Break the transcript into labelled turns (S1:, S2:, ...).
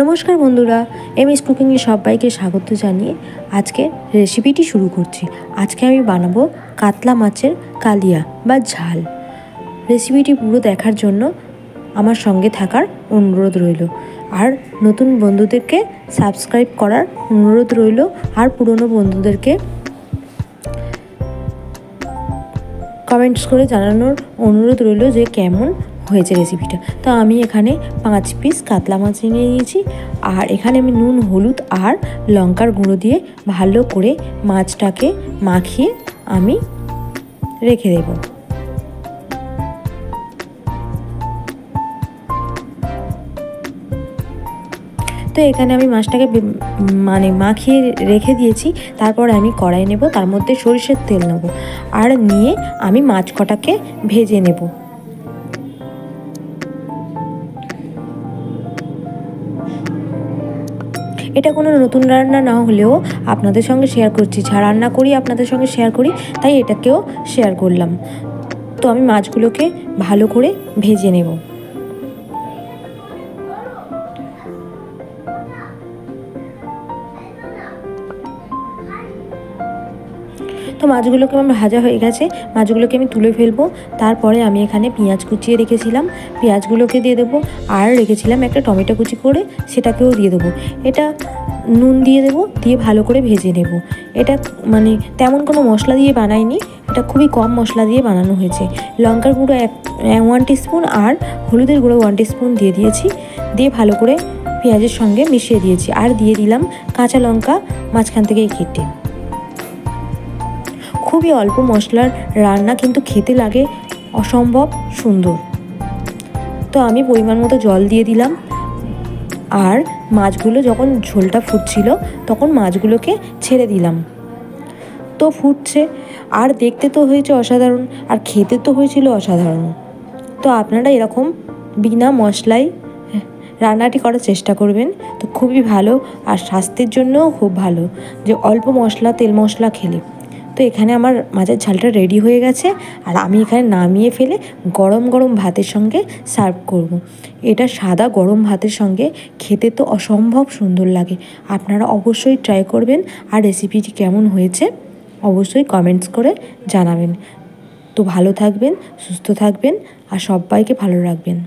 S1: নমস্কার বন্ধুরা, এমএস কুকিংয়ে সবাইকে স্বাগত জানিয়ে আজকে রেসিপিটি শুরু করছি। আজকে আমি বানাবো কাতলা মাছের কালিয়া বা ঝাল। রেসিপিটি পুরো দেখার জন্য আমার সঙ্গে থাকার অনুরোধ রইল। আর নতুন বন্ধুদেরকে সাবস্ক্রাইব করার অনুরোধ রইল। আর পুরনো বন্ধুদেরকে কমেন্টস করে জানানোর অনুরোধ রইল যে কেমন হয়েছে রেসিপিটা। তো আমি এখানে 5 পিস কাতলা মাছ নিয়ে নিয়েছি। আর এখানে আমি নুন, হলুদ আর লঙ্কার গুঁড়ো দিয়ে ভালো করে মাছটাকে মাখিয়ে আমি রেখে দেব। তো এখানে আমি মাছটাকে মাখিয়ে রেখে দিয়েছি। তারপর আমি কড়াই নেব, তার মধ্যে সরিষার তেল নেব আর নিয়ে আমি মাছ কটাকে ভেজে নেব। এটা কোনো নতুন রান্না না হলেও আপনাদের সঙ্গে শেয়ার করছি। যা রান্না করি আপনাদের সঙ্গে শেয়ার করি, তাই এটাকেও শেয়ার করলাম। তো আমি মাছগুলোকে ভালো করে ভেজে নেব। তো মাছগুলোকে আমার ভাজা হয়ে গেছে, মাছগুলোকে আমি তুলে ফেলবো। তারপরে আমি এখানে পেঁয়াজ কুচিয়ে রেখেছিলাম, পেঁয়াজগুলোকে দিয়ে দেবো। আর রেখেছিলাম একটা টমেটো কুচি করে, সেটাকেও দিয়ে দেবো। এটা নুন দিয়ে দেবো, দিয়ে ভালো করে ভেজে নেব। এটা তেমন কোনো মশলা দিয়ে বানাইনি, এটা খুবই কম মশলা দিয়ে বানানো হয়েছে। লঙ্কার গুঁড়ো 1 টিস্পুন আর হলুদের গুঁড়ো 1 টিস্পুন দিয়ে দিয়েছি। দিয়ে ভালো করে পেঁয়াজের সঙ্গে মিশিয়ে দিয়েছি। আর দিয়ে দিলাম কাঁচা লঙ্কা মাঝখান থেকে কেটে। খুবই অল্প মশলার রান্না, কিন্তু খেতে লাগে অসম্ভব সুন্দর। তো আমি পরিমাণ মতো জল দিয়ে দিলাম। আর মাছগুলো যখন ঝোলটা ফুটছিল তখন মাছগুলোকে ছেড়ে দিলাম। তো ফুটছে, আর দেখতে তো হয়েছে অসাধারণ, আর খেতে তো হয়েছিল অসাধারণ। তো আপনারা এরকম বিনা মশলায় রান্নাটি করার চেষ্টা করবেন, তো খুবই ভালো। আর স্বাস্থ্যের জন্যও খুব ভালো যে অল্প মশলা, তেল মশলা খেলে। তো এখানে আমার মাছের ঝালটা রেডি হয়ে গেছে। আর আমি এখানে নামিয়ে ফেলে গরম গরম ভাতের সঙ্গে সার্ভ করব। এটা সাদা গরম ভাতের সঙ্গে খেতে তো অসম্ভব সুন্দর লাগে। আপনারা অবশ্যই ট্রাই করবেন। আর রেসিপিটি কেমন হয়েছে অবশ্যই কমেন্টস করে জানাবেন। তো ভালো থাকবেন, সুস্থ থাকবেন আর সবাইকে ভালো রাখবেন।